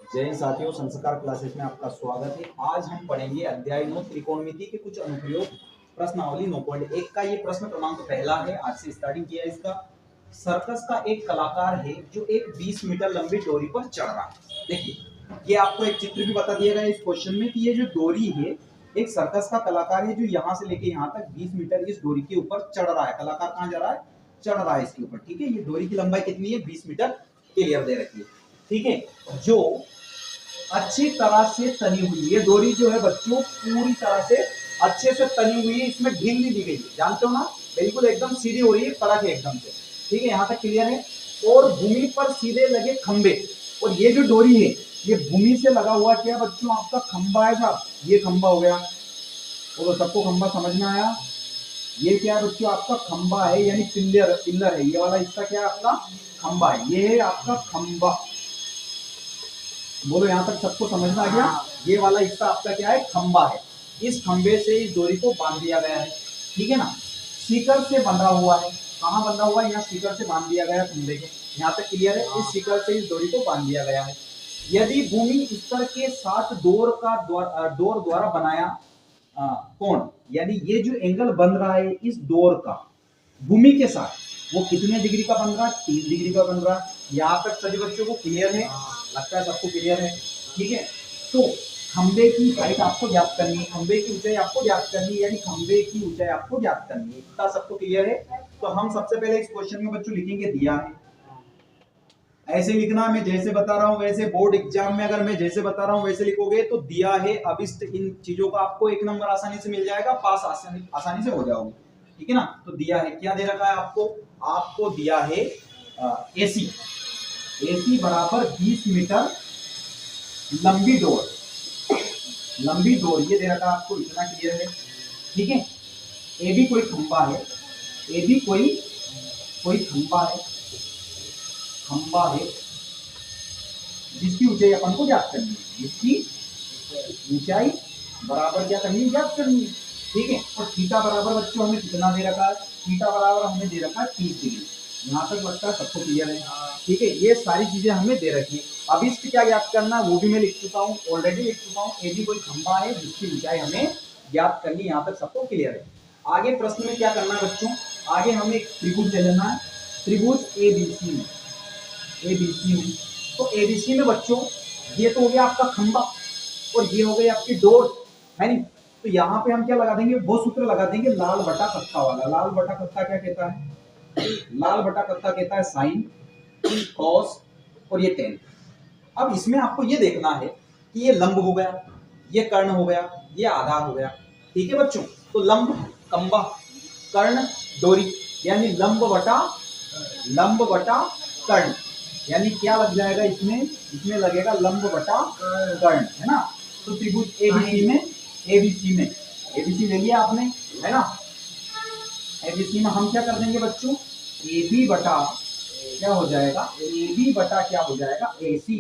जय हिंद साथियों, संस्कार क्लासेस में आपका स्वागत है। आज हम पढ़ेंगे अध्याय 9 त्रिकोणमिति के कुछ अनुप्रयोग प्रश्नावली 9.1 का। ये प्रश्न क्रमांक पहला है, आज से स्टार्टिंग किया है इसका। सर्कस का एक कलाकार है जो एक 20 मीटर लंबी डोरी पर चढ़ रहा है। देखिए, ये आपको एक चित्र भी बता दिया गया है इस क्वेश्चन में कि ये जो डोरी है, एक सर्कस का कलाकार है जो यहाँ से लेके यहाँ तक 20 मीटर इस डोरी के ऊपर चढ़ रहा है। कलाकार कहाँ जा रहा है? चढ़ रहा है इसके ऊपर। ठीक है, ये डोरी की लंबाई कितनी है? 20 मीटर क्लियर दे रखी है। ठीक है, जो अच्छी तरह से तनी हुई है डोरी जो है बच्चों, पूरी तरह से अच्छे से तनी हुई है, इसमें ढील नहीं दी गई है, जानते हो ना, बिल्कुल एकदम सीधी हो रही है, कड़क है एकदम से। ठीक है, यहाँ तक क्लियर है। और भूमि पर सीधे लगे खंबे, और ये जो डोरी है ये भूमि से लगा हुआ क्या बच्चों? आपका खंबा है साहब, ये खंबा हो गया। तो सबको खंबा समझ में आया? ये क्या है बच्चों? आपका खंबा है, यानी पिल्लर, पिल्लर है। ये वाला हिस्सा क्या है? आपका खंबा है। ये है आपका खंबा। बोलो, यहाँ तक सबको समझ में आ गया? ये वाला हिस्सा आपका क्या है? खंबा है। इस खंबे से इस डोरी को बांध दिया गया है। ठीक है ना? सीकर से बंधा हुआ है। कहाँ बंधा हुआ है? यहाँ सीकर से बांध दिया गया है खंबे के। यहाँ तक क्लियर है? इस सीकर से इस डोरी को बांध दिया गया है। यदि भूमि स्तर के साथ डोर द्वारा बनाया कोण, यानी ये जो एंगल बन रहा है इस डोर का भूमि के साथ, वो कितने डिग्री का बन रहा है? 30 डिग्री का बन रहा है। यहाँ तक सभी बच्चों को क्लियर है? लगता है सबको क्लियर है। ठीक है, तो खंबे की हाइट आपको ज्ञात करनी है, खंबे की ऊंचाई आपको ज्ञात करनी है, यानी खंबे की ऊंचाई आपको ज्ञात करनी है। इतना सबको क्लियर है? तो हम सबसे पहले इस क्वेश्चन में बच्चों लिखेंगे दिया है। ऐसे लिखना, मैं जैसे बता रहा हूं वैसे। बोर्ड एग्जाम में अगर मैं जैसे बता रहा हूं वैसे लिखोगे तो दिया है अभिष्ट, इन चीजों का आपको 1 नंबर आसानी से मिल जाएगा, पास आसानी से हो जाओगे। ठीक है ना? तो दिया है, क्या दे रखा है आपको? आपको दिया है एसी, एसी बराबर 20 मीटर लंबी डोर, लंबी डोर ये दे रखा है आपको, इतना क्लियर है। ठीक है, ए भी कोई खंबा है, ए भी कोई खंबा है, खंबा है जिसकी ऊंचाई अपन को ज्ञात करनी है, जिसकी ऊंचाई बराबर क्या करनी है? ज्ञात करनी है। ठीक है, और थीटा बराबर बच्चों हमें कितना दे रखा है? थीटा बराबर हमें दे रखा है 30 डिग्री। यहाँ तक लगता है सबको क्लियर है? ठीक है, ये सारी चीजें हमें दे रखी है। अब इसकी क्या ज्ञात करना है वो भी मैं लिख चुका हूँ, ऑलरेडी लिख चुका हूँ। ए भी कोई खंबा है जिसकी ऊंचाई हमें ज्ञात करनी है। यहाँ तक सबको क्लियर है? आगे प्रश्न में क्या करना है बच्चों? आगे हमें एक त्रिभुज ले लेना है, त्रिभुज एबीसी में, एबीसी में। तो एबीसी में बच्चों ये तो हो गया आपका खंबा, और ये हो गई आपकी डोर, है नहीं? तो यहाँ पे हम क्या लगा देंगे? वो सूत्र लगा देंगे लाल बटा कक्का वाला। लाल बटा कक्का क्या कहता है? लाल बटा कक्का कहता है साइन, कॉस और ये टेन। अब इसमें आपको ये देखना है कि ये लंब हो गया, ये कर्ण हो गया, ये आधार हो गया। ठीक है बच्चों? तो लंब खंबा, कर्ण डोरी, यानी लंब बटा कर्ण, यानी क्या लग जाएगा इसमें? इसमें लगेगा लंब बटा कर्ण, है ना? तो त्रिभुज एबीसी में एबीसी ले लिया आपने, है ना? एबीसी में हम क्या कर देंगे बच्चों? AB बटा क्या हो जाएगा? AB बटा क्या हो जाएगा? AC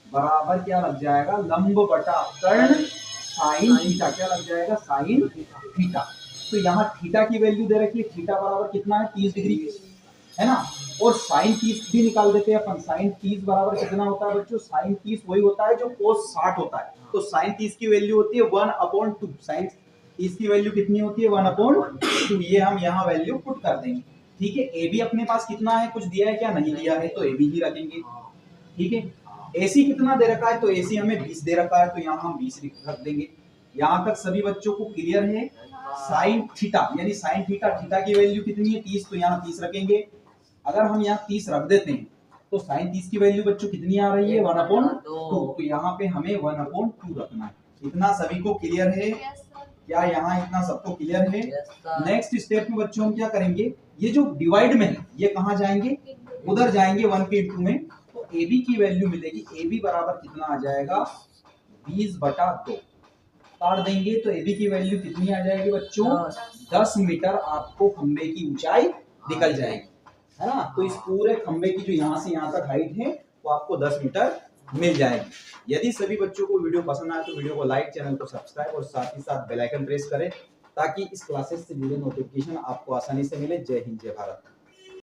बराबर क्या लग जाएगा? लंब बटा कर्ण साइन थीटा। क्या लग जाएगा? Sine theta. तो यहाँ थीटा की वैल्यू दे रखी है, थीटा बराबर कितना है? 30 डिग्री, है ना? और साइन 30 भी निकाल देते हैं अपन। साइन 30 बराबर कितना होता है बच्चों? साइन 30 वही होता है जो कोस 60 होता है। तो साइन 30 की वैल्यू होती है 1/2। साइन 30 की वैल्यू कितनी होती है? 1/2। ये हम यहाँ वैल्यू पुट कर देंगे। ठीक है, ए बी अपने पास कितना है? कुछ दिया है क्या? नहीं दिया है, तो ए बी ही रखेंगे। ठीक है, एसी कितना दे रखा है? तो एसी हमें 20 दे रखा है, तो यहाँ हम 20 रख देंगे। यहाँ तक सभी बच्चों को क्लियर है? साइन थीटा, यानी साइन थीटा, थीटा की वैल्यू कितनी है? 30, तो यहाँ 30 रखेंगे। अगर हम यहाँ 30 रख देते हैं तो साइन 30 की वैल्यू बच्चों कितनी आ रही है? 1/2। तो यहाँ पे हमें 1/2 रखना है। इतना सभी को क्लियर है? क्या यहाँ इतना सबको क्लियर है? नेक्स्ट स्टेप में बच्चों हम क्या करेंगे? ये जो डिवाइड में है ये कहाँ जाएंगे? उधर जाएंगे 1 के इंटू में। तो AB की वैल्यू मिलेगी, AB बराबर कितना आ जाएगा? 20/2 काट देंगे तो AB की वैल्यू कितनी आ जाएगी बच्चों? 10 मीटर आपको खंबे की ऊंचाई निकल जाएगी, है ना? तो इस पूरे खंबे की जो यहाँ से यहाँ तक हाइट है वो आपको 10 मीटर मिल जाएगी। यदि सभी बच्चों को वीडियो पसंद आए तो वीडियो को लाइक, चैनल को सब्सक्राइब और साथ ही साथ बेल आइकन प्रेस करें ताकि इस क्लासेस से जुड़े नोटिफिकेशन आपको आसानी से मिले। जय हिंद, जय भारत।